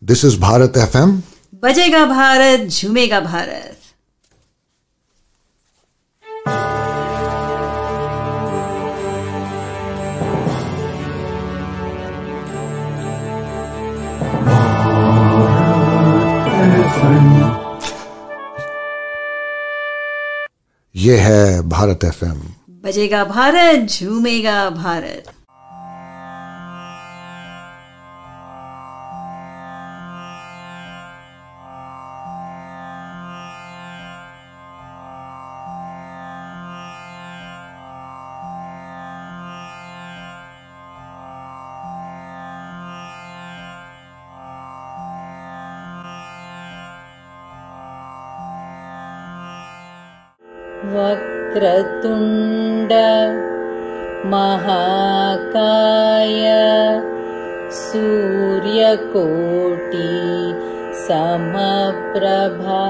This is Bharat FM. बजेगा भारत, झूमेगा भारत. ये है भारत FM. बजेगा भारत, झूमेगा भारत. वक्रतुण्ड महाकाय सूर्यकोटि समप्रभा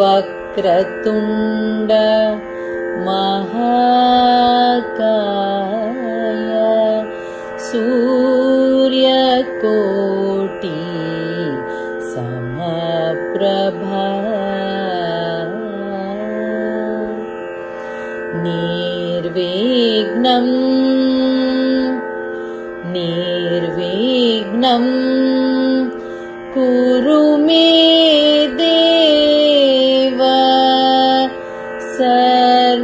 वक्रतुण्ड महाकाय सूर्यकोटि समप्रभा निर्विघ्नं कुरु मे देव सर्वकार्येषु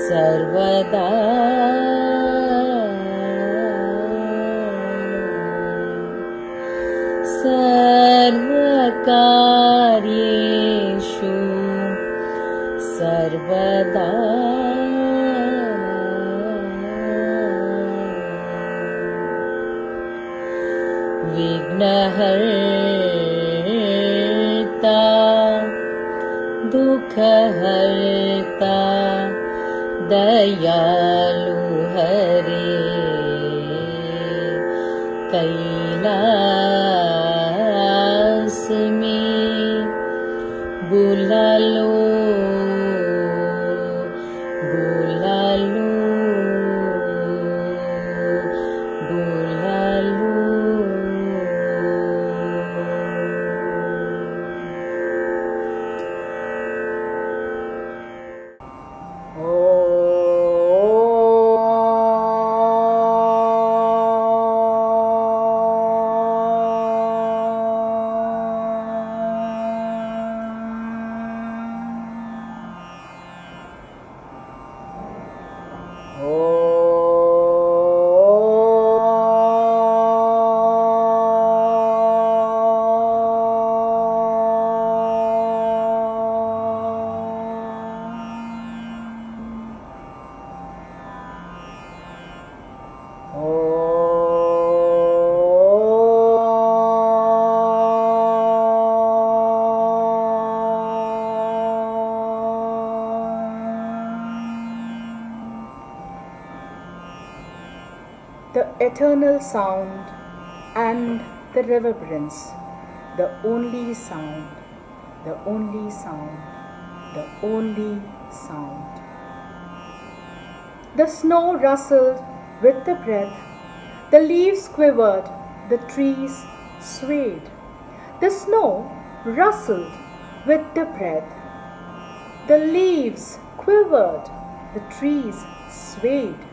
सर्वदा. सर्वकार्येषु सर्वदा. विघ्नहर्ता दुःखहर्ता दयालु हरे कैलास में बुला लो बुला लो बुला लो. The eternal sound and the reverberance, the only sound, the only sound, the only sound. The snow rustled with the breath, the leaves quivered, the trees swayed. The snow rustled with the breath, the leaves quivered, the trees swayed.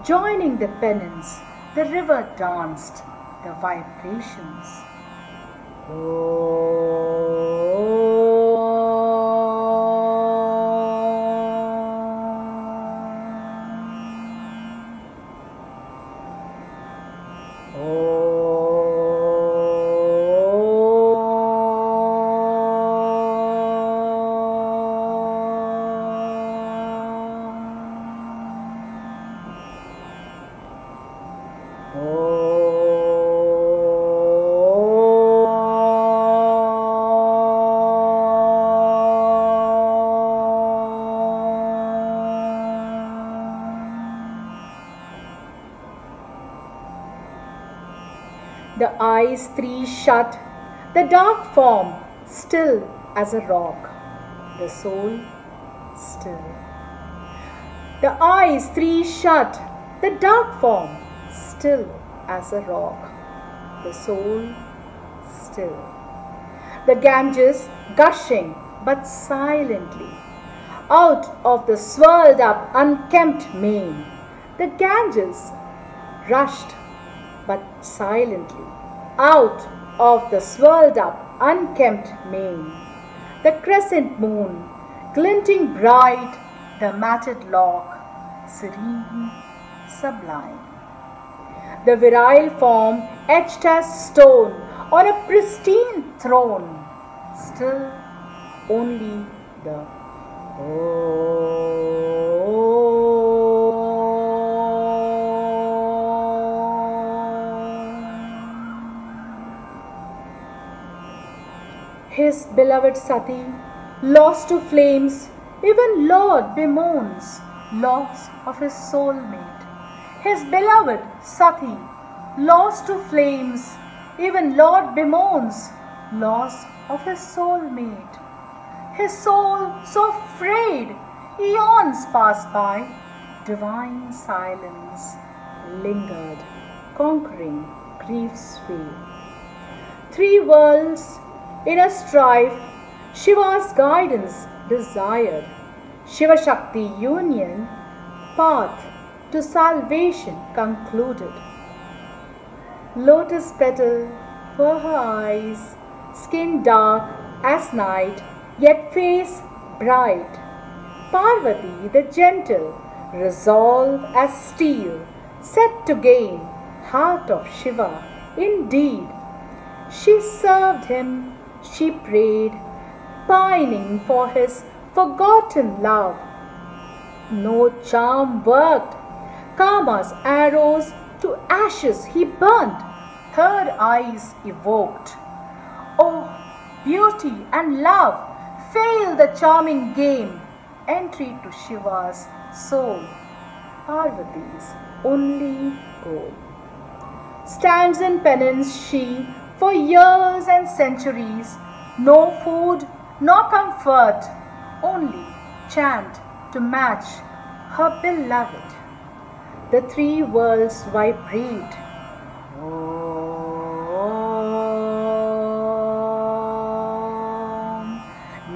Joining the pennants, the river danced the vibrations. The eyes three shut, the dark form still as a rock, the soul still. the eyes three shut, the dark form still as a rock, the soul still. The Ganges gushing but silently out of the swirled up unkempt mane. The Ganges rushed but silently out of the swirled up unkempt mane. The crescent moon glinting bright, the matted lock serene, sublime. The virile form etched as stone on a pristine throne, still only the His beloved Sati, lost to flames, even Lord bemoans loss of his soulmate. His beloved Sati, lost to flames, even Lord bemoans loss of his soulmate. His soul so frayed, eons passed by, divine silence lingered, conquering grief's way. Three worlds in a strife, Shiva's guidance desired. Shiva Shakti union, path to salvation concluded. Lotus petal were her eyes, skin dark as night, yet face bright. Parvati the gentle, resolve as steel, set to gain heart of Shiva. Indeed, she served him, she prayed, pining for his forgotten love. No charm worked, Kama's arrows to ashes he burnt, third eyes evoked. Oh, beauty and love, fail the charming game, entry to Shiva's soul, Parvati's only goal. Stands in penance she for years and centuries, no food nor comfort, only chant to match her beloved. The three worlds vibrate. Om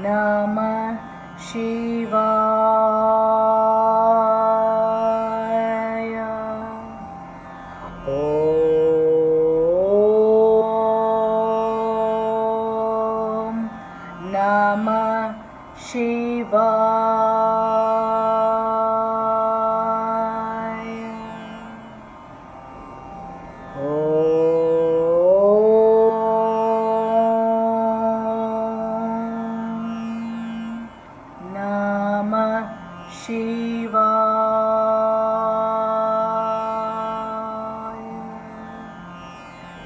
Namah Shivaya. Om Namah Shivaya.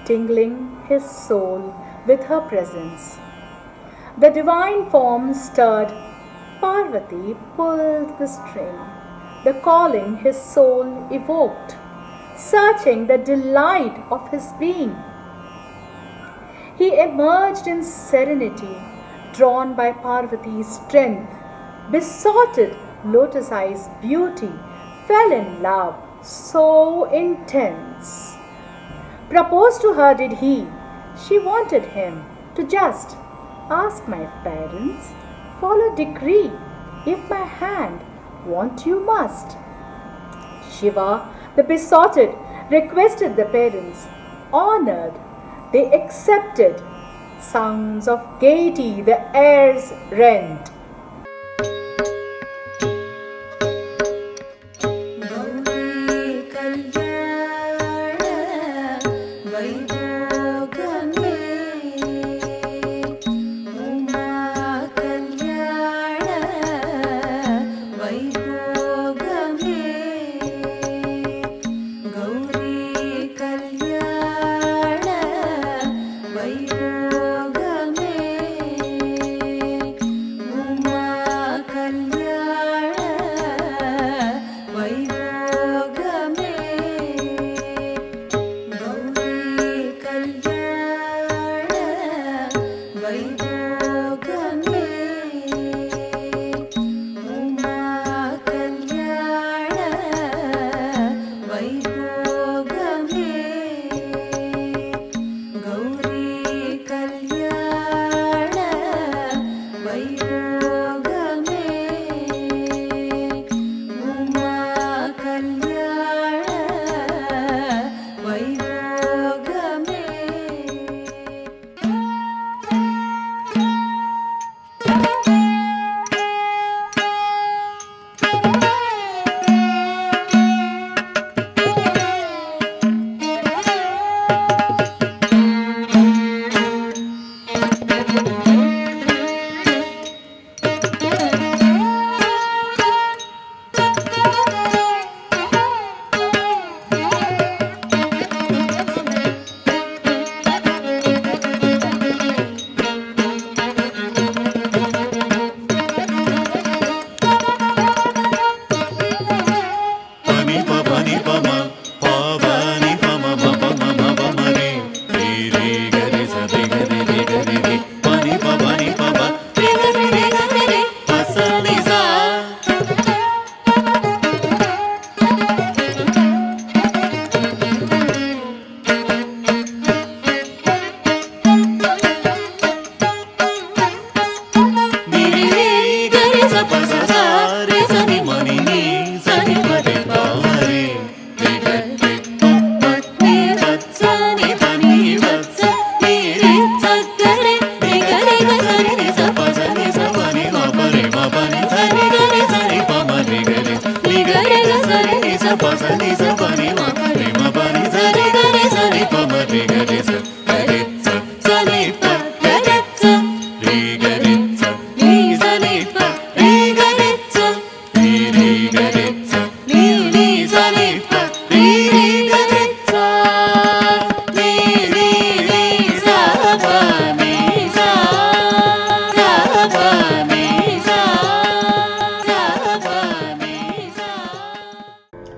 Tingling his soul with her presence, the divine form stirred. Parvati pulled the string, the calling his soul evoked, searching the delight of his being. He emerged in serenity, drawn by Parvati's strength, besotted lotus eyes' beauty, fell in love so intense. Proposed to her did he, she wanted him to just ask my parents, follow decree, if my hand want you must. Shiva, the besotted, requested the parents, honored, they accepted. Sounds of gaiety the airs rent. Vai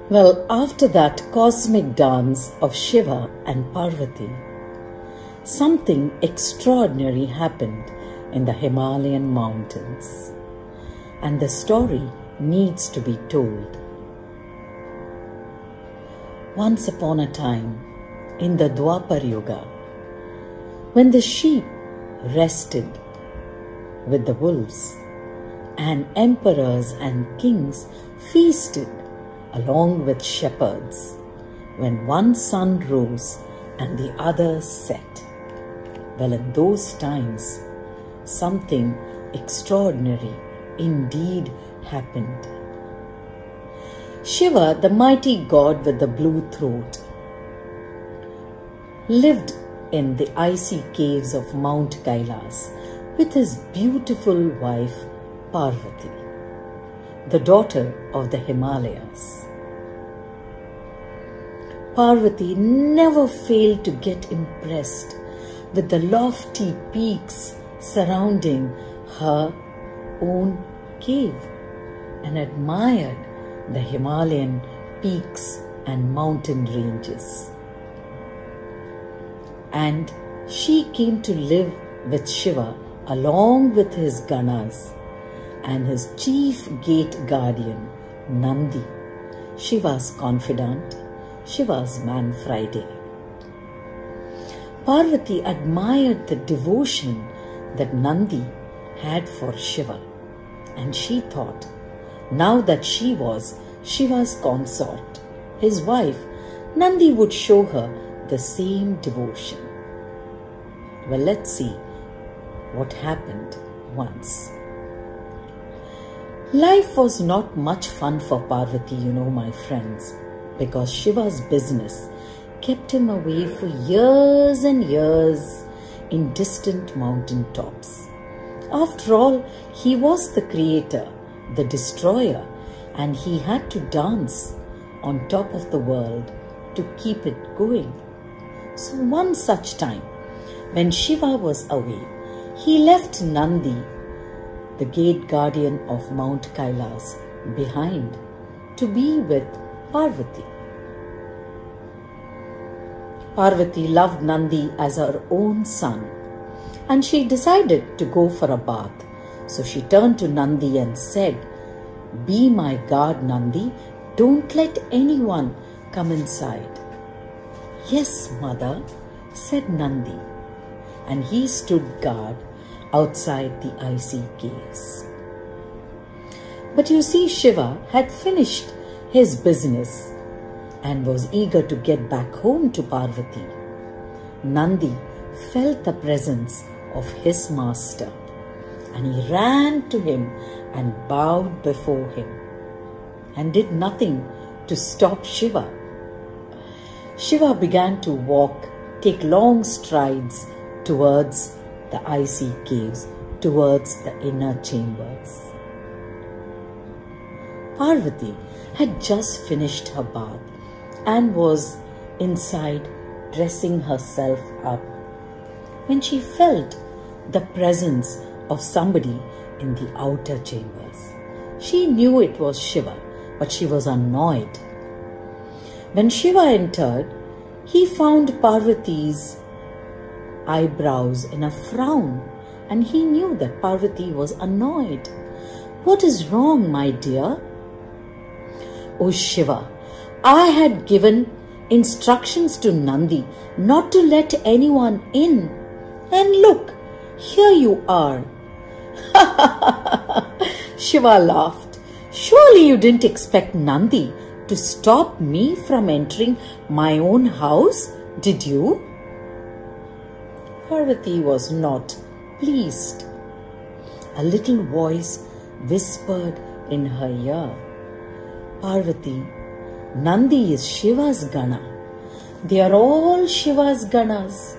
Well, after that cosmic dance of Shiva and Parvati, something extraordinary happened in the Himalayan mountains, and the story needs to be told. Once upon a time, in the Dwapar Yuga, when the sheep rested with the wolves, and emperors and kings feasted along with shepherds, when one sun rose and the other set. Well, in those times, something extraordinary indeed happened. Shiva, the mighty god with the blue throat, lived in the icy caves of Mount Kailas with his beautiful wife Parvati, the daughter of the Himalayas. Parvati never failed to get impressed with the lofty peaks surrounding her own cave and admired the Himalayan peaks and mountain ranges. And she came to live with Shiva along with his Ganas and his chief gate guardian, Nandi, Shiva's confidant, Shiva's man Friday. Parvati admired the devotion that Nandi had for Shiva, and she thought, now that she was Shiva's consort, his wife, Nandi would show her the same devotion. Well, let's see what happened once. Life was not much fun for Parvati, my friends, because Shiva's business kept him away for years and years in distant mountain tops. After all, he was the creator, the destroyer, and he had to dance on top of the world to keep it going. So one such time, when Shiva was away, he left Nandi, the gate guardian of Mount Kailas, behind to be with Parvati. Parvati loved Nandi as her own son, and she decided to go for a bath. So she turned to Nandi and said, "Be my guard, Nandi. Don't let anyone come inside." "Yes, mother," said Nandi, and he stood guard outside the icy caves. But you see, Shiva had finished his business and was eager to get back home to Parvati. Nandi felt the presence of his master, and he ran to him and bowed before him and did nothing to stop Shiva. Shiva began to walk, take long strides towards the icy caves, towards the inner chambers. Parvati had just finished her bath and was inside dressing herself up when she felt the presence of somebody in the outer chambers. She knew it was Shiva, but she was annoyed. When Shiva entered, he found Parvati's eyebrows in a frown, and he knew that Parvati was annoyed. "What is wrong, my dear?" "Oh Shiva, I had given instructions to Nandi not to let anyone in. And look, here you are." Shiva laughed. "Surely you didn't expect Nandi to stop me from entering my own house, did you?" Parvati was not pleased. A little voice whispered in her ear, "Parvati, Nandi is Shiva's Gana. They are all Shiva's Ganas.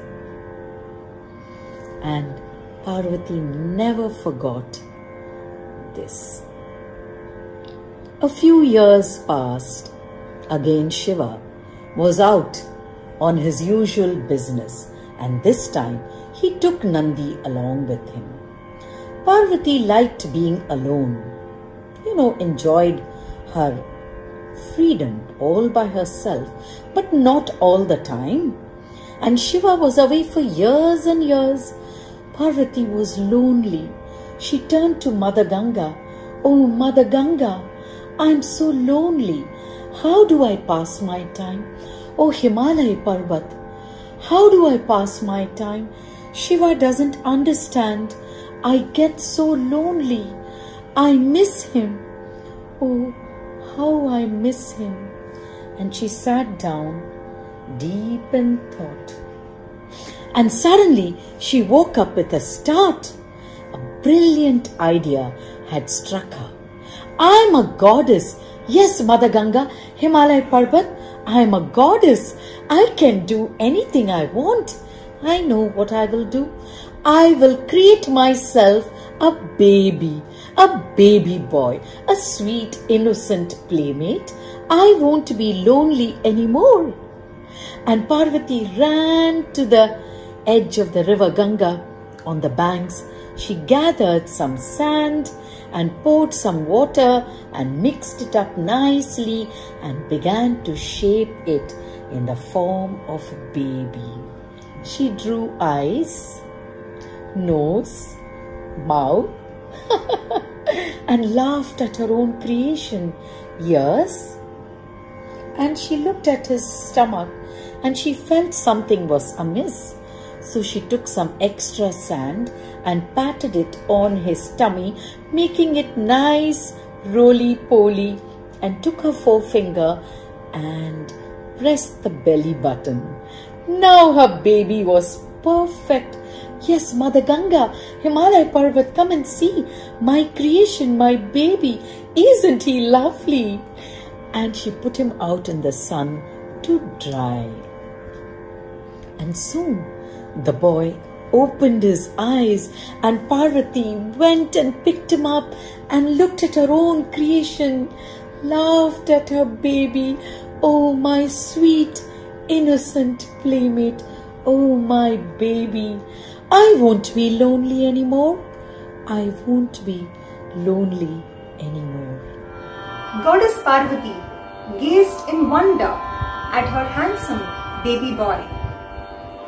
And Parvati never forgot this. A few years passed. Again Shiva was out on his usual business, and this time he took Nandi along with him. Parvati liked being alone, enjoyed her freedom all by herself, but not all the time. And Shiva was away for years and years. Parvati was lonely. She turned to Mother Ganga. "Oh, Mother Ganga, I am so lonely. How do I pass my time? Oh, Himalaya Parvat, how do I pass my time? Shiva doesn't understand. I get so lonely. I miss him. Oh, how I miss him." And she sat down, deep in thought. And suddenly she woke up with a start. A brilliant idea had struck her. "I am a goddess. Yes, Mother Ganga, Himalaya Parvat, I am a goddess. I can do anything I want. I know what I will do. I will create myself a baby boy, a sweet, innocent playmate. I won't be lonely anymore." And Parvati ran to the edge of the river Ganga. On the banks, she gathered some sand and poured some water and mixed it up nicely and began to shape it in the form of a baby. She drew eyes, nose, mouth and laughed at her own creation, ears. And she looked at his stomach and she felt something was amiss. So she took some extra sand and patted it on his tummy, making it nice, roly-poly, and took her forefinger and pressed the belly button. Now her baby was perfect. "Yes, Mother Ganga, Himalaya Parvat, come and see. My creation, my baby. Isn't he lovely?" And she put him out in the sun to dry. And soon the boy opened his eyes, and Parvati went and picked him up and looked at her own creation, laughed at her baby. "Oh, my sweet, innocent playmate. Oh, my baby. I won't be lonely anymore. I won't be lonely anymore." Goddess Parvati gazed in wonder at her handsome baby boy.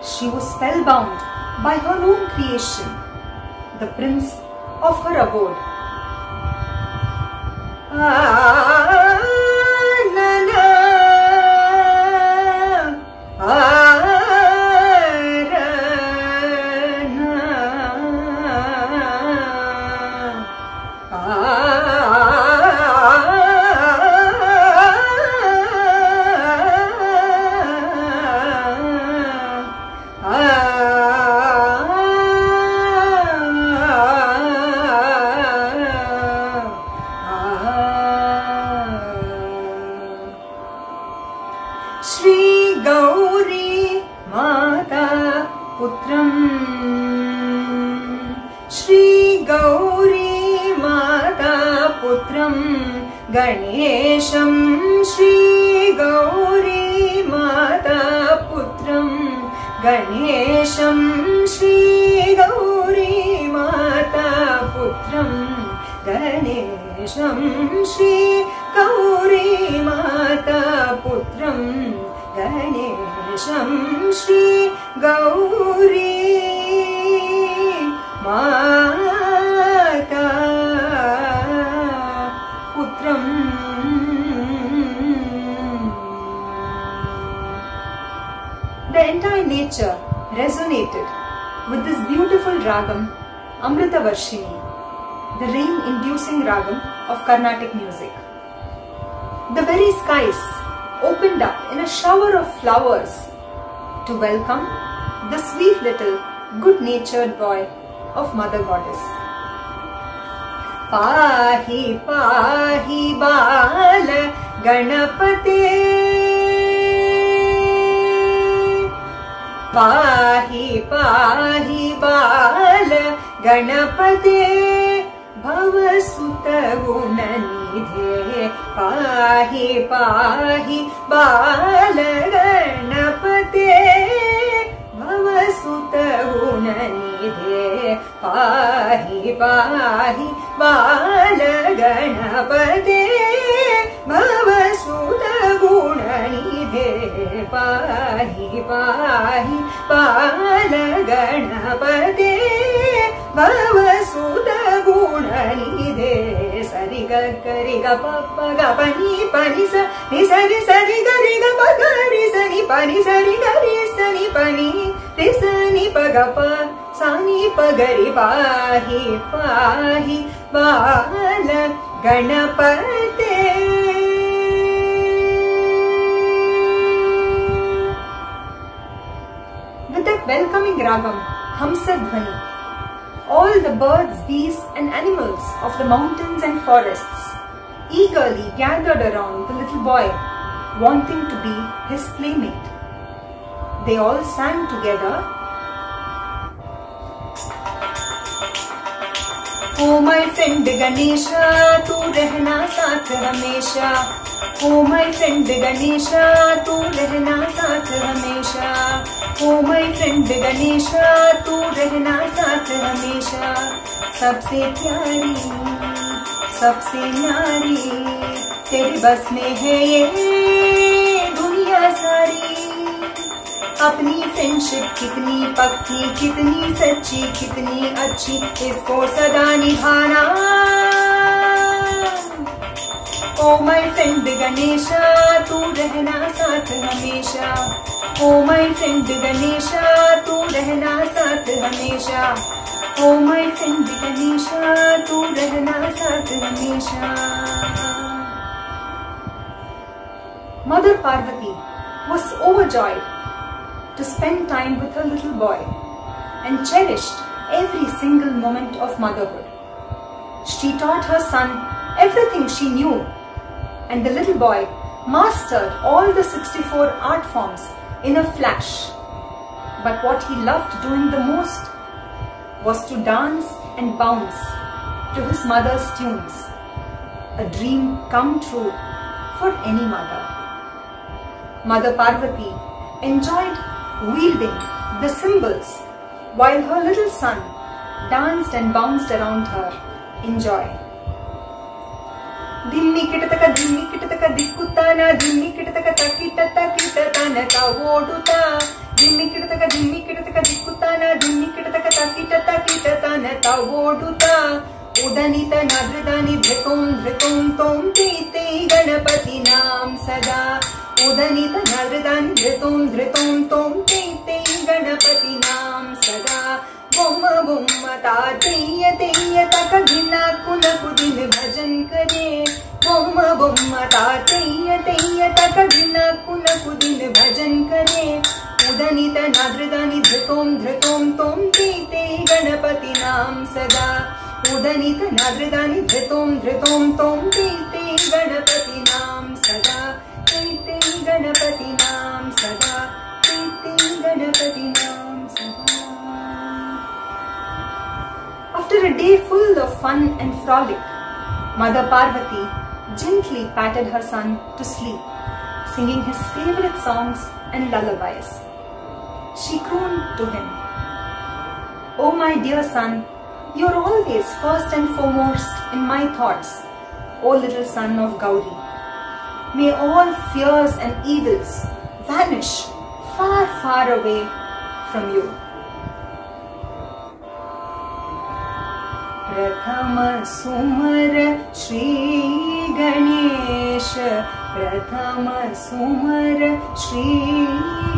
She was spellbound by her own creation, the prince of her abode. Ganesham Shri Gauri Mata Putram Ganesham Shri Gauri Mata Putram Ganesham Shri Gauri Mata Putram Ganesham Shri Gauri Mata The entire nature resonated with this beautiful ragam, Amrita Varshini, the rain-inducing ragam of Carnatic music. The very skies opened up in a shower of flowers to welcome the sweet little good-natured boy of Mother Goddess. Pahi pahi bala गणपते पाहि पाहि बाल गणपते भवसुत गुणनिधे पाहि पाहि बाल गणपते भवसुत गुणनिधे पाहि पाहि बाल गणपते भवसुत गुणनिधे पाहि पाहि बाल गणपते भवसुत गुणनिधे सरि ग रि ग प ग प नि स नि सरि सरि ग रि ग प ग रि स नि प नि सरि ग रि स नि प नि रि स नि प ग प सा नि प ग रि पाहि पाहि बाल गणपते. With that welcoming ragam, Hamsa Dhvani, all the birds, beasts and animals of the mountains and forests eagerly gathered around the little boy, wanting to be his playmate. They all sang together, "Oh my friend Ganesha, tu rehna saath hamesha. Oh my friend Ganesha, tu rehna saath hamesha. Oh my friend Ganesha, tu rehna saath hamesha. सबसे प्यारी, सबसे न्यारी, तेरी बस में है ये दुनिया सारी. अपनी फ्रेंडशिप कितनी पक्की, कितनी सच्ची, कितनी अच्छी, इसको सदा निभाना. Oh my friend Ganesha, तू रहना साथ हमेशा. Oh my friend Ganesha, तू रहना साथ हमेशा. Oh my friend Ganesha, तू रहना साथ हमेशा. Mother Parvati was overjoyed to spend time with her little boy and cherished every single moment of motherhood. She taught her son everything she knew, and the little boy mastered all the 64 art forms in a flash. But what he loved doing the most was to dance and bounce to his mother's tunes, a dream come true for any mother. Mother Parvati enjoyed wielding the cymbals while her little son danced and bounced around her in joy. Dhimmi kitataka dikkutana, dhimmi kitataka takitana kawoduta. Dhimmi kitataka dikkutana, dhimmi kitataka takitana kawoduta. Udanita nadridani dhritum dhritum tom tite ganapati nam sada. Udanita nadridani dhritum dhritum tom tite ganapati nam sada. Bomma bomma ta teyya teyya taka dhina kuna kudin bhajan kare. Bomma bomma ta teyya teyya taka dhina kuna kudin bhajan kare. Udanita nadridani dhritum dhritum tom tite ganapati nam sada. Udanita nadridani dhritum dhritum tom tite ganapati nam sada. Tite ganapati nam sada. Tite ganapati nam sada. After a day full of fun and frolic, Mother Parvati gently patted her son to sleep, singing his favorite songs and lullabies. She crooned to him, "Oh my dear son, you're always first and foremost in my thoughts, O little son of Gauri. May all fears and evils vanish far, far away from you." प्रथम सुमर श्री गणेश, प्रथम सुमर श्री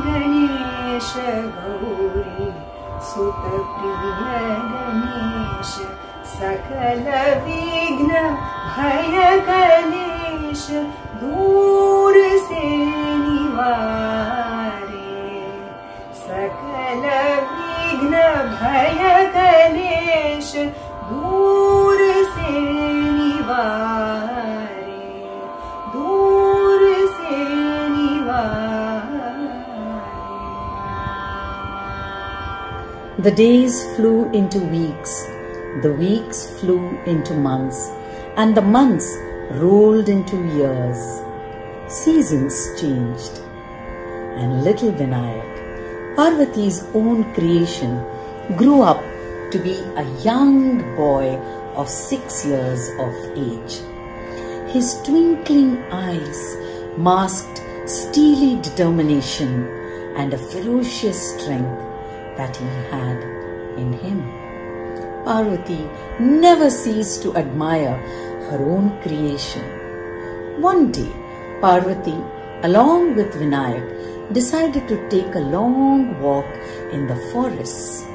गणेश. गौरी सुत प्रिय गणेश, सकल विघ्न भय कलेश दूर से निवारे. सकल विघ्न भय कलेश दूर से निवारे. दूर The days flew into weeks, the weeks flew into months, and the months rolled into years. Seasons changed, and little Vinayak, Parvati's own creation, grew up to be a young boy of 6 years of age. His twinkling eyes masked steely determination and a ferocious strength that he had in him. Parvati never ceased to admire her own creation. One day, Parvati, along with Vinayak, decided to take a long walk in the forests,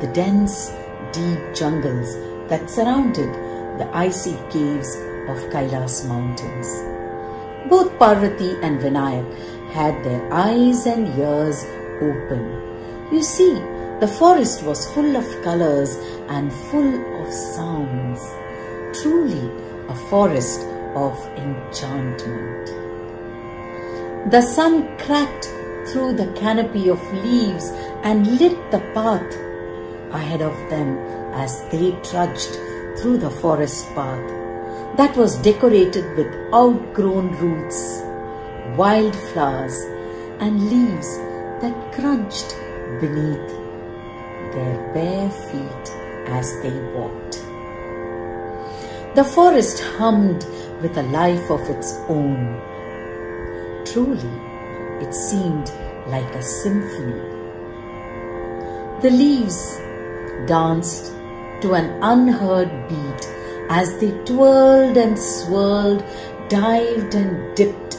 the dense, deep jungles that surrounded the icy caves of Kailas mountains. Both Parvati and Vinayak had their eyes and ears open. You see, the forest was full of colors and full of sounds. Truly a forest of enchantment. The sun cracked through the canopy of leaves and lit the path ahead of them as they trudged through the forest path that was decorated with outgrown roots, wild flowers, and leaves that crunched beneath their bare feet as they walked. The forest hummed with a life of its own. Truly, it seemed like a symphony. The leaves danced to an unheard beat as they twirled and swirled, dived and dipped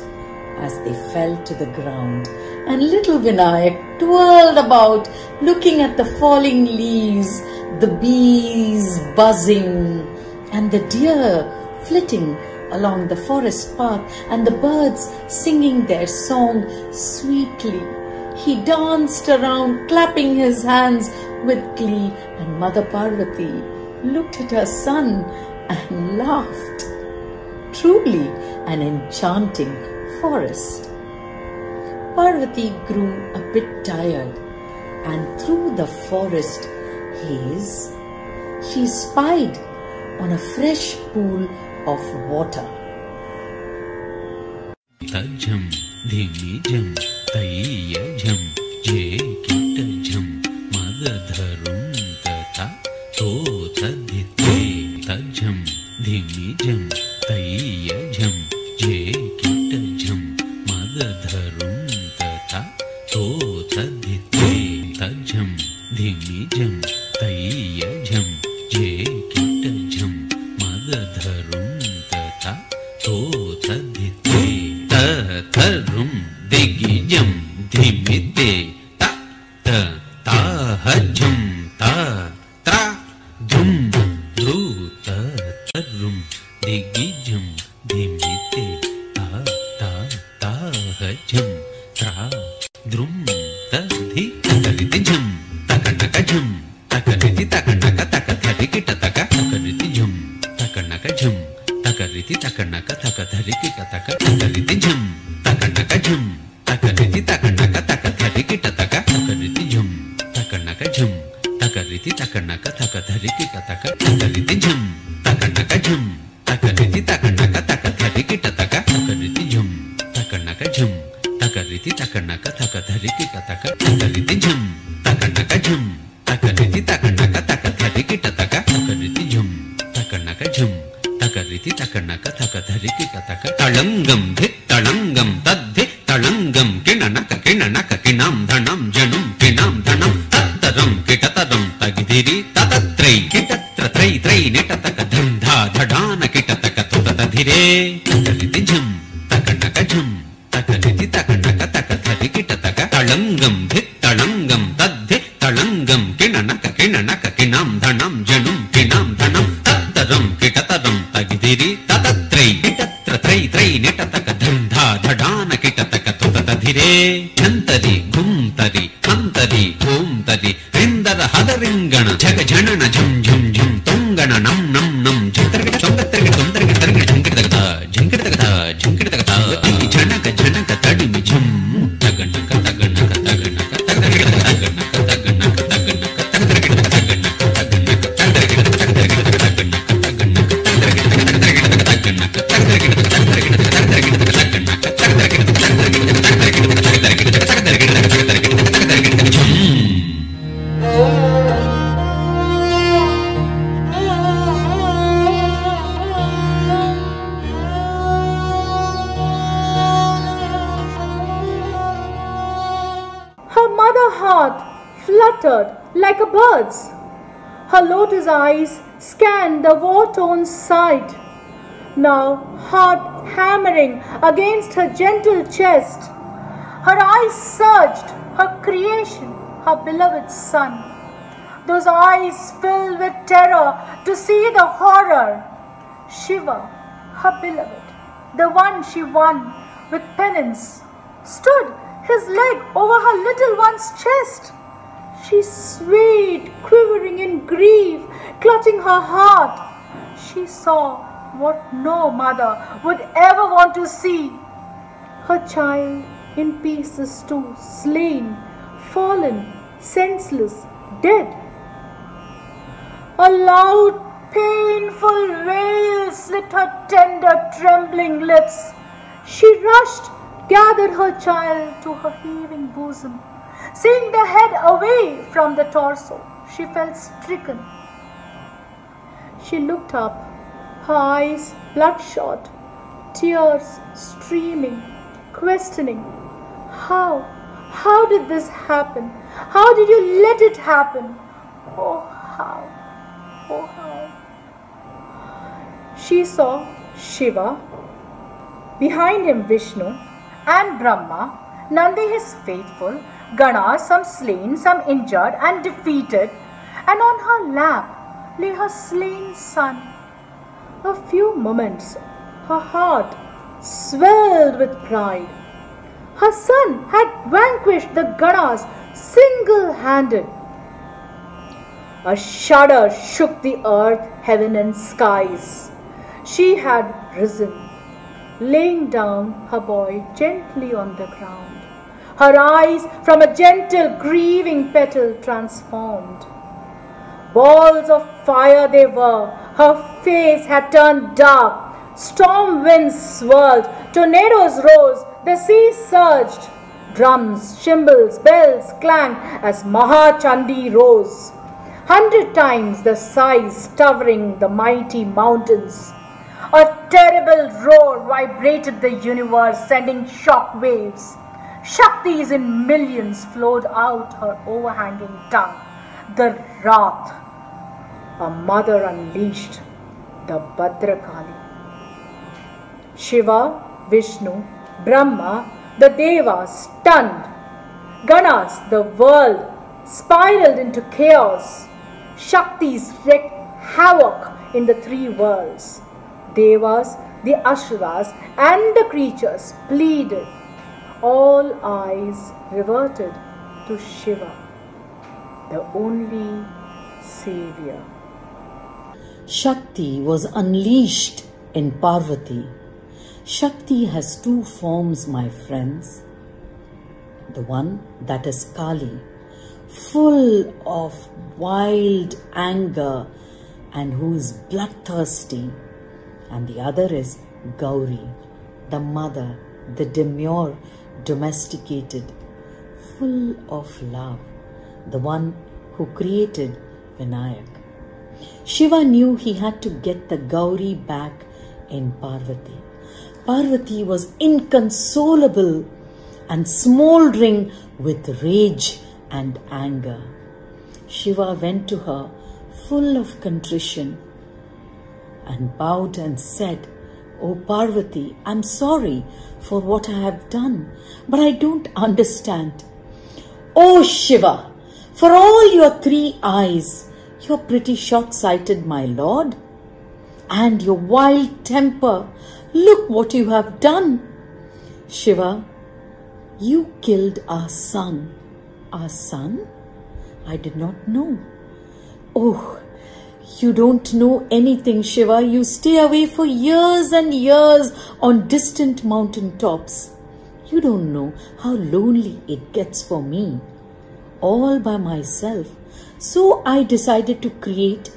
as they fell to the ground. And little Vinayak twirled about, looking at the falling leaves, the bees buzzing, and the deer flitting along the forest path, and the birds singing their song sweetly. He danced around, clapping his hands with glee, and Mother Parvati looked at her son and laughed. Truly an enchanting forest. Parvati grew a bit tired, and through the forest haze, she spied on a fresh pool of water. Tajam, dhimi jam, taiya jam, je kita jam, madadharum tata, to tadite. Tajam, dhimi jam, taiya jam, je kita jam, madadharum tata, to tadite. Tajam, dhimi jam, taiya jam, je kita jam, madadharum tata, to tadite. Tatarum digijam dhimite ta ta ta hajam ta tra dum dru tatarum digijam dhimite ta ta ta hajam tra drum tadhi taritijam takanakajam takariti takanaka takatharikita taka takaritijam takanakajam takariti takanaka takatharikita taka takaritijam takanakajam takariti takanaka takatharikita taka takaritijam takanakajam takariti takanaka takatharikita taka takaritijam takanakajam takariti takanaka takatharikita taka takaritijam takanakajam takariti takanaka takatharikita taka takaritijam takanakajam takariti takanaka takatharikita taka takaritijam takanakajam takariti takanaka takatharikita taka talangam dhit talangam tadhi talangam kinanaka kinanaka kinam dhanam janum kinam dhanam tattaram kitataram tagidiri tatatrai kitatra trai trai netataka dhandha dhadana kitataka tutatadhire takaritijam takanakajam takariti takanaka takatharikita taka talangam dhit talangam tadhi talangam kinanaka kinanaka kinam dhanam janum kinam dhanam tattaram kitataram tagidiri tatatrai kitatra trai trai netataka dhandha dhadana kitataka tutatadhire chantari gumtari kantari omtari rindara hadaringana jaga janana jam jam jam tongana nam nam nam jantargita chongatargita tontargita targita jankirtagata jankirtagata jankirtagata janaka janaka tadimi jam taganaka taganaka taganaka taganaka taganaka taganaka taganaka Her heart fluttered like a bird's. Her lotus eyes scanned the war-torn side, now heart hammering against her gentle chest. Her eyes searched her creation, her beloved son. Those eyes filled with terror to see the horror. Shiva, her beloved, the one she won with penance, stood his leg over her little one's chest. She swayed, quivering in grief, clutching her heart. She saw what no mother would ever want to see. Her child in pieces too, slain, fallen, senseless, dead. A loud, painful wail slit her tender, trembling lips. She rushed, gathered her child to her heaving bosom. Seeing the head away from the torso, she felt stricken. She looked up, her eyes bloodshot, tears streaming, questioning. How did this happen? How did you let it happen? Oh, how? Oh, how? She saw Shiva, behind him Vishnu and Brahma, Nandi his faithful, Ganesh, some slain, some injured and defeated, and on her lap lay her slain son. A few moments, her heart swelled with pride. Her son had vanquished the Ganesh single-handed. A shudder shook the earth, heaven and skies. She had risen, laying down her boy gently on the ground. Her eyes from a gentle grieving petal transformed. Balls of fire they were, her face had turned dark. Storm winds swirled, tornadoes rose, the sea surged. Drums, cymbals, bells clanged as Mahachandi rose. 100 times the size towering the mighty mountains. A terrible roar vibrated the universe, sending shock waves. Shaktis in millions flowed out her overhanging tongue. The wrath a mother unleashed, the Bhadrakali. Shiva, Vishnu, Brahma, the Devas stunned. Ganesh, the world, spiraled into chaos. Shaktis wreaked havoc in the three worlds. Devas, the Asuras and the creatures pleaded. All eyes reverted to Shiva, the only savior. Shakti was unleashed in Parvati. Shakti has two forms, my friends. The one that is Kali, full of wild anger and who is bloodthirsty. And the other is Gauri, the mother, the demure, domesticated, full of love, the one who created Vinayak. Shiva knew he had to get the Gauri back in Parvati. Parvati was inconsolable and smouldering with rage and anger. Shiva went to her full of contrition and bowed and said, "O Parvati, I'm sorry for what I have done, but I don't understand. O Shiva, for all your three eyes, you're pretty short-sighted, my lord, and your wild temper. Look what you have done. Shiva, you killed our son." Our son? I did not know. Oh, you don't know anything, Shiva. You stay away for years and years on distant mountain tops. You don't know how lonely it gets for me, all by myself. So I decided to create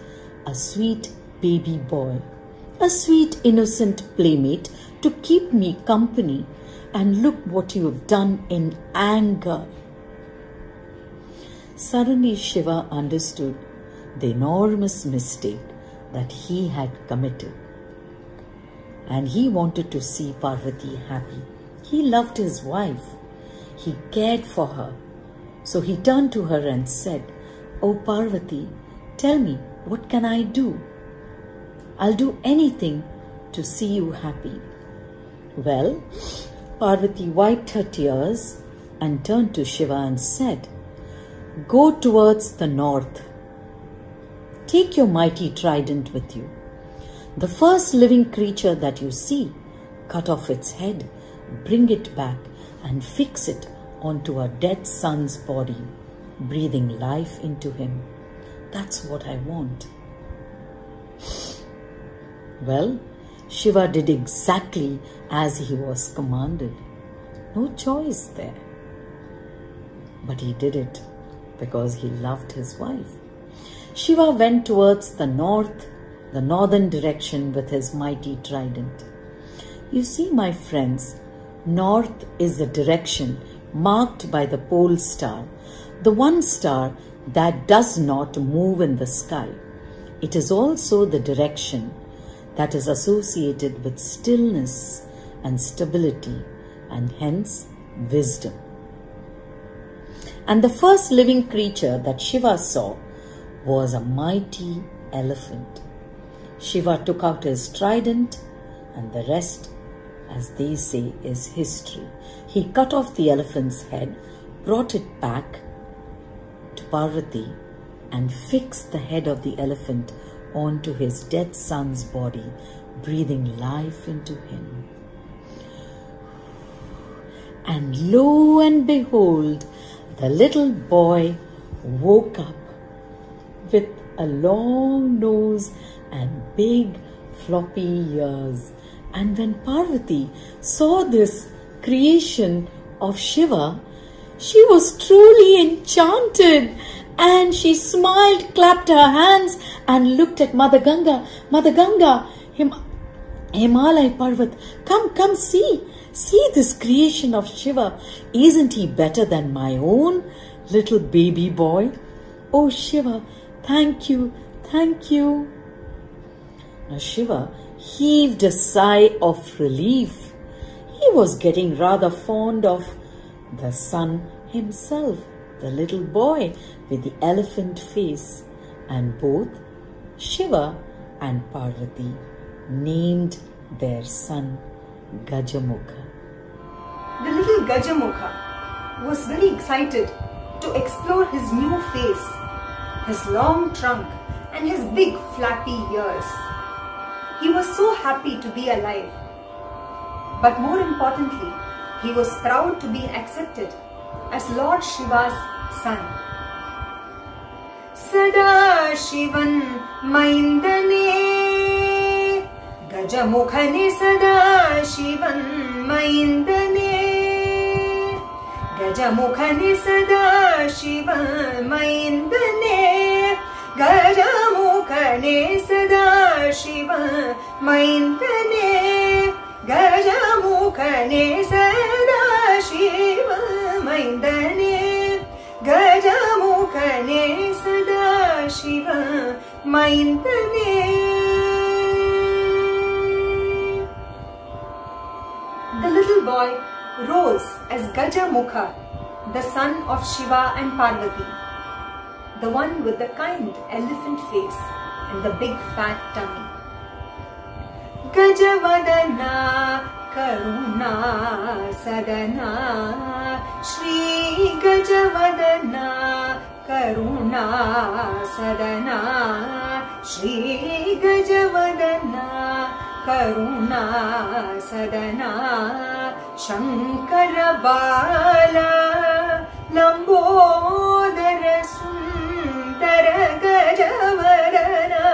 a sweet baby boy, a sweet innocent playmate to keep me company. And look what you have done in anger. Suddenly Shiva understood the enormous mistake that he had committed. And he wanted to see Parvati happy. He loved his wife. He cared for her. So he turned to her and said, "O Parvati, tell me, what can I do? I'll do anything to see you happy." Well, Parvati wiped her tears and turned to Shiva and said, "Go towards the north. Take your mighty trident with you. The first living creature that you see, cut off its head, bring it back and fix it onto a dead son's body, breathing life into him. That's what I want." Well, Shiva did exactly as he was commanded. No choice there. But he did it because he loved his wife. Shiva went towards the northern direction with his mighty trident. You see, my friends, north is the direction marked by the pole star, the one star that does not move in the sky. It is also the direction that is associated with stillness and stability, and hence wisdom. And the first living creature that Shiva saw was a mighty elephant. Shiva took out his trident, and the rest, as they say, is history. He cut off the elephant's head, brought it back to Parvati, and fixed the head of the elephant onto his dead son's body, breathing life into him. And lo and behold, the little boy woke up with a long nose and big floppy ears. And when Parvati saw this creation of Shiva, she was truly enchanted, and she smiled, clapped her hands and looked at Mother Ganga. "Mother Ganga, Himalaya Parvat, come see this creation of Shiva. Isn't he better than my own little baby boy? Oh Shiva, thank you. Now Shiva heaved a sigh of relief. He was getting rather fond of the son himself, the little boy with the elephant face, and both Shiva and Parvati named their son GAJAMUKHA. The little GAJAMUKHA was very excited to explore his new face, his long trunk and his big flappy ears. He was so happy to be alive. But more importantly, he was proud to be accepted as Lord Shiva's son. Sada Shivan Maindane, Gajamukhane Sada Shivan Maindane, Gajamukhane Sada Shivan Maindane, Gajamukhane Sada Shivan Maindane, Gajamukhane Sada Shivan Maindane, Gajamukhane Sada Shivan Maindane. The little boy rose as GAJAMUKHA, the son of Shiva and Parvati, the one with the kind elephant face and the big fat tummy. Gajavadana Karuna Sadana, Shri Gajavadana Karuna Sadana, Shri Gajavadana Karuna Sadana, Shankara Bala Lambodara Sundara Gajavadana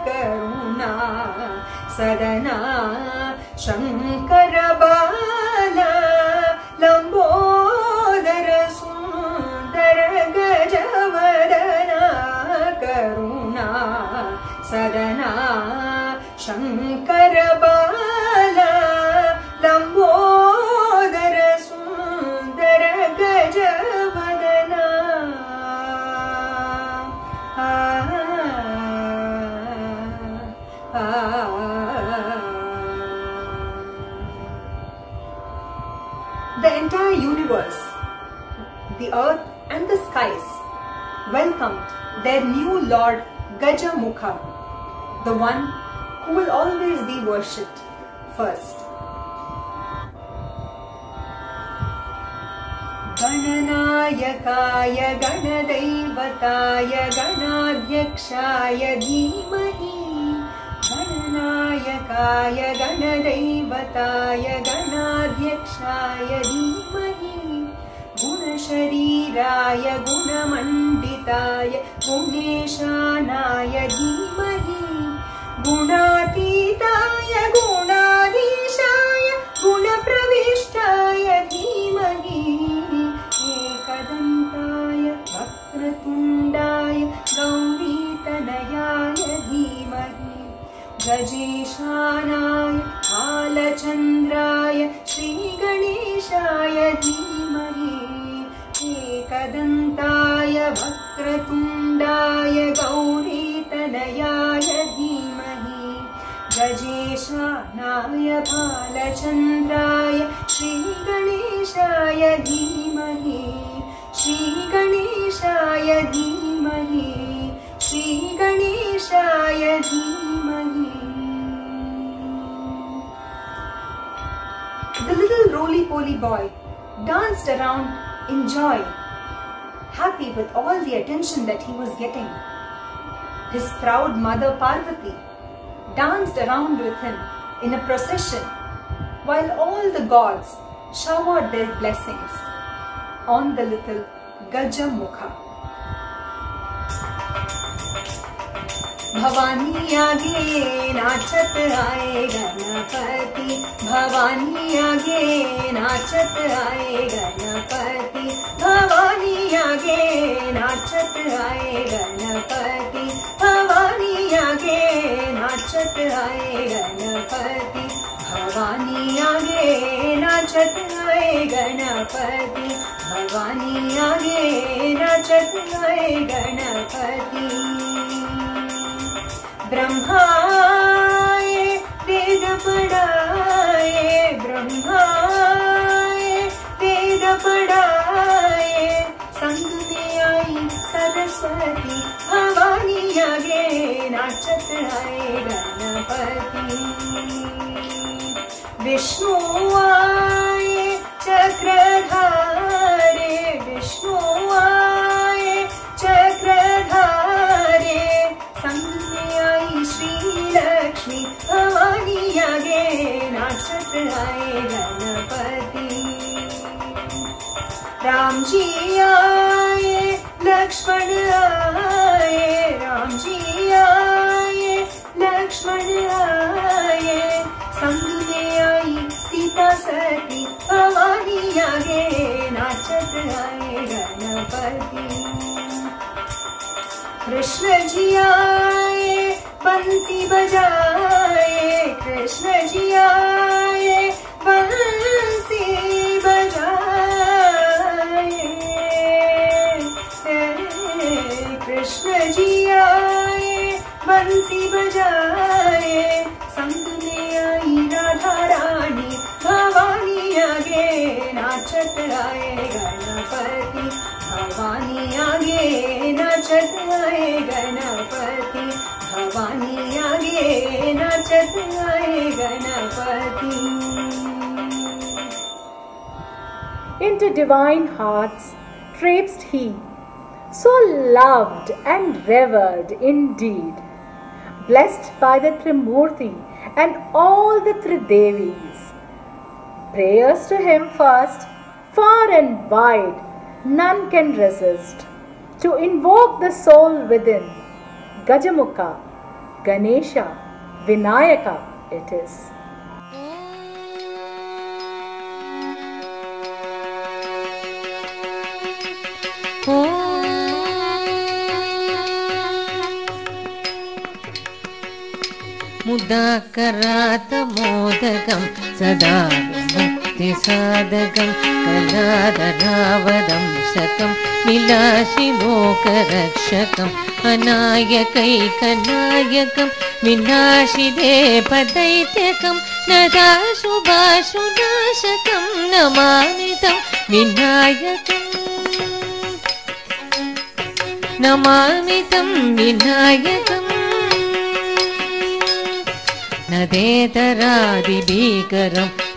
Karuna Sadana, Shankara Bala Lambodara Sundara Gajavadana Karuna Sadana, Shankara Bala Lambodara Sundara Gajavadana. The entire universe, the earth and the skies welcomed their new Lord GAJAMUKHA, the one who will always be worshipped first. Gananayakaya Ganadaivataya Ganadhyakshaya Dhimahi Gananayakaya Ganadaivataya Ganadhyakshaya Dhimahi Gunashariraya Gunamanditaya Ganeshanaya Dhimahi Gunatitaya Gunadishaya Gunapravishtaya Dhimahi Ekadantaya Vakratundaya Gauritanayaya Dhimahi Gajeshanaya Balachandraya Shri Ganeshaya Dhimahi Ekadantaya Vakratundaya Gauritanayaya Dhimahi Gajeshanaya Balachandraya Shri Ganeshaya Dhimahi Shri Ganeshaya Dhimahi Shri Ganeshaya Dhimahi. The little roly-poly boy danced around in joy, happy with all the attention that he was getting. His proud mother Parvati danced around with him in a procession, while all the gods showered their blessings on the little GAJAMUKHA. Bhavani aage nachat aaye Ganapati, Bhavani aage nachat aaye Ganapati, Bhavani aage nachat aaye Ganapati, Bhavani aage nachat aaye Ganapati, Bhavani aage nachat aaye Ganapati, Bhavani aage nachat aaye Ganapati. ब्रह्माए वेद पढ़ाए, ब्रह्माए वेद पढ़ाए, संग में आई सरस्वती, भवानी आगे नाचत आए गणपति। विष्णु आए चक्रधारे, विष्णु आए चक्रधारे, संग श्री लक्ष्मी भवानी आगे नाचत आए गणपति। राम जी आए लक्ष्मण आए, राम जी आए लक्ष्मण आए, संग में आई सीता सती, भवानी आगे नाचत आए गणपति। कृष्ण जी आए बंसी बजाए, कृष्ण जी आए बंसी बजाए, कृष्ण जी आए बंसी बजाए, संग में आई राधा रानी, भवानी आगे नाचत आए गणपति, भवानी आगे नाचत आए गणपति, भवानी आगे नाचत आए Ganpati. Into divine hearts traipsed he, so loved and revered indeed, blessed by the Trimurti and all the Tridevis. Prayers to him first, far and wide, none can resist. To invoke the soul within, GAJAMUKHA, Ganesha, Vinayaka it is. मुदाकरात मोदकं सदा भक्ति साधकं कलाधरावदं शकं विलासिलोकरक्षकम् अनायकैकनायकं विनाशिदेपदैत्यकं नदाशुभाशुनाशकं नमामि तं विनायकम् नमामि तं विनायकम् नदेतरादिभीकरं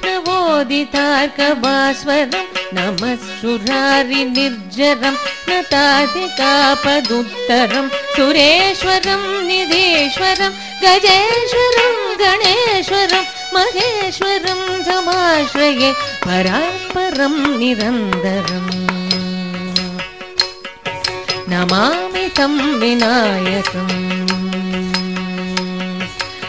नवोदितार्कभास्वरं नमः सुरारिनिर्जरं नताधिकापदुत्तरं सुरेश्वरं निधीश्वरं गजेश्वरं गणेश्वरं महेश्वरं समाश्रये परात्परं निरन्तरम् नमामि तं विनायकम्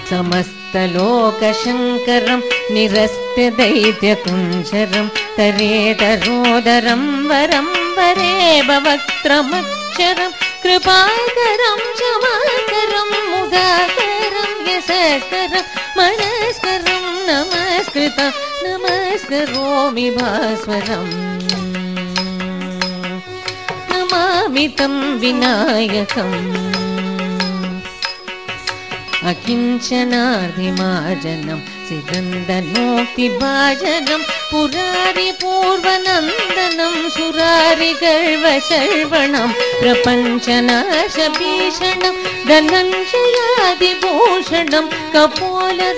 समस्तलोकशङ्करं निरस्त्यदैत्यकुञ्जरं तरेतरोदरं वरं वरेव वक्त्रमक्षरं कृपाकरं क्षमाकरं मुदाकरं यशस्करं मनस्करं नमस्कृतं नमस्करोमि भास्वरम् नमामि तं विनायकम् अकिञ्चनार्धिमार्जनं सिदन्दनोक्तिभाजनं पुरारिपूर्वनन्दनं सुरारिगर्वशर्वणं प्रपञ्चनाशभीषणं धनञ्जयादिभूषणं कपोलदानवारणं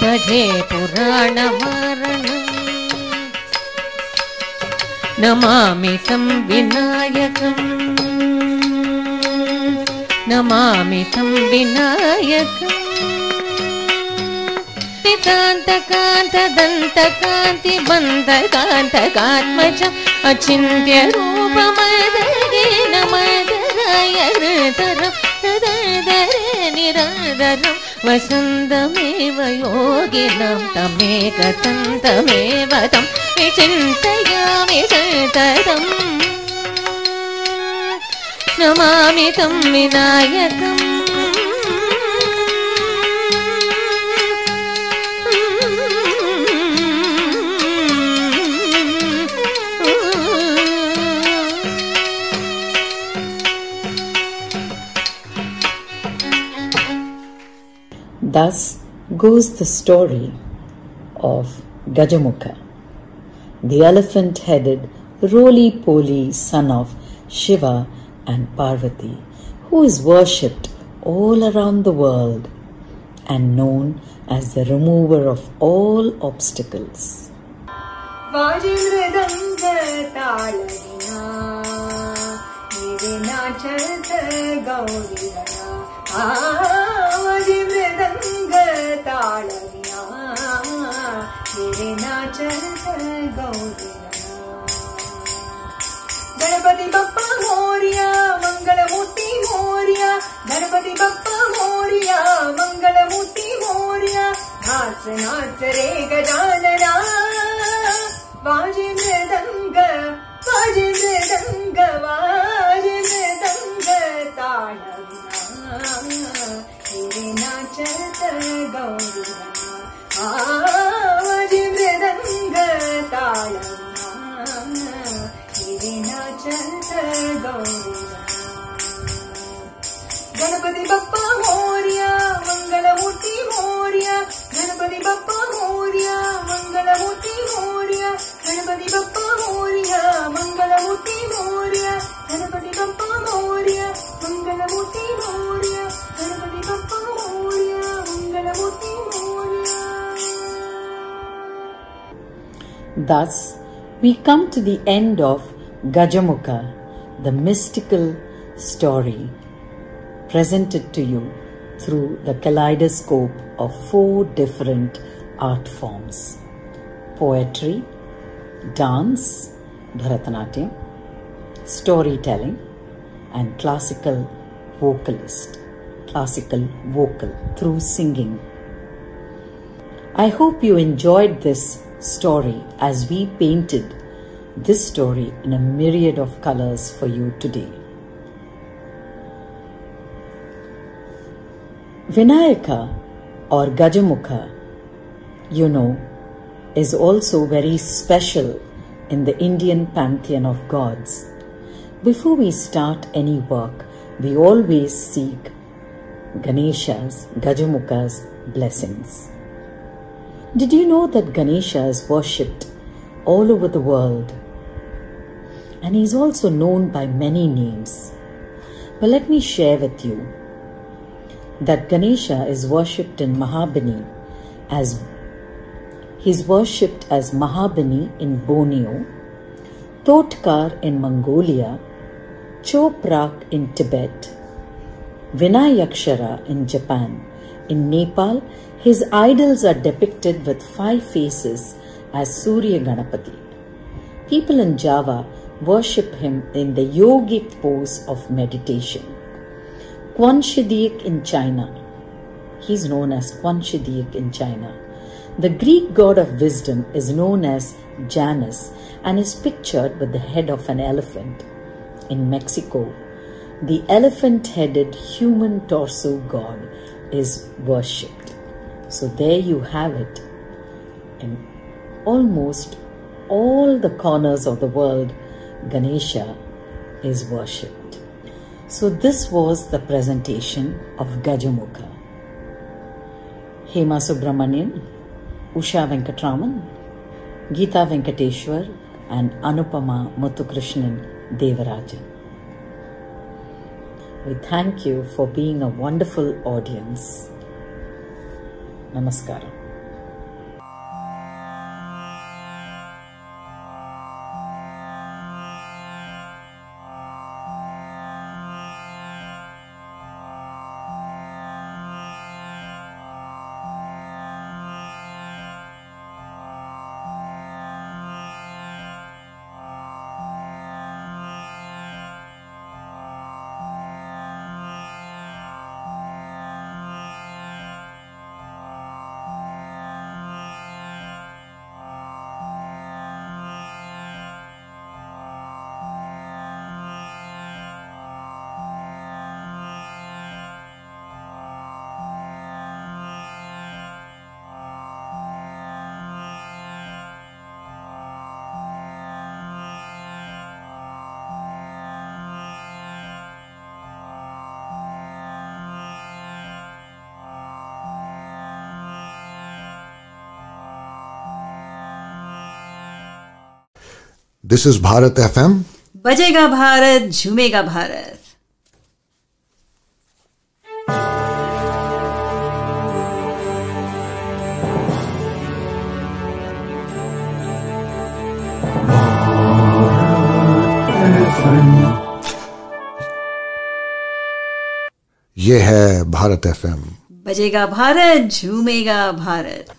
भजे पुराणवारणम् नमामि तं विनायकम् नमामि तं विनायकम् कान्तकान्तदन्तकान्तिबन्धकान्तकात्मजम् अचिन्त्यरूपमदगीनमदरायतरं तदरे निरन्तरं वसन्तमेव योगिनं तमेकतन्तमेव तं विचिन्तयामि सततम् नमामि तं विनायकम् Thus goes the story of Gajamukha, the elephant-headed, roly-poly son of Shiva and Parvati, who is worshipped all around the world and known as the remover of all obstacles. Ganpati Bappa Moriya मंगलमूर्ति Moriya Ganpati Bappa Moriya मंगलमूर्ति Moriya नाच नाच रे गजानना वाजे मृदंग वाजे मृदंग वाजे मृदंग तालविना तेरे नाचत गौरिया वाजे मृदंग तालविना Ganpati Bappa Moriya मंगलमूर्ति Moriya Ganpati Bappa Moriya मंगलमूर्ति Moriya Ganpati Bappa Moriya मंगलमूर्ति Moriya Ganpati Bappa Moriya मंगलमूर्ति Moriya Ganpati Bappa Moriya मंगलमूर्ति Moriya. Thus, we come to the end of Gajamukha, the mystical story presented to you through the kaleidoscope of 4 different art forms: poetry, dance, Bharatanatyam, storytelling, and classical vocal through singing. I hope you enjoyed this story as we painted this story in a myriad of colors for you today. Vinayaka or Gajamukha, you know, is also very special in the Indian pantheon of gods. Before we start any work, we always seek Ganesha's, Gajamukha's blessings. Did you know that Ganesha is worshipped all over the world? and he is also known by many names. But let me share with you that Ganesha is worshipped in Mahabani as Mahabani in Borneo, Totkar in Mongolia, Choprak in Tibet, Vinayakshara in Japan. In Nepal, his idols are depicted with 5 faces as Surya Ganapati. People in Java worship him in the yogic pose of meditation. Kwanshidiyik in China. He is known as Kwanshidiyik in China. The Greek god of wisdom is known as Janus and is pictured with the head of an elephant. In Mexico, the elephant-headed human torso god is worshipped. So there you have it. In almost all the corners of the world, Ganesha is worshipped. So this was the presentation of GAJAMUKHA. Hema Subramanian, Usha Venkatraman, Geetha Venkateswar and Anupama Muthukrishnan Devarajan. We thank you for being a wonderful audience. Namaskaram. This is Bharat FM. बजेगा भारत, झूमेगा भारत. ये है Bharat FM. बजेगा भारत, झूमेगा भारत.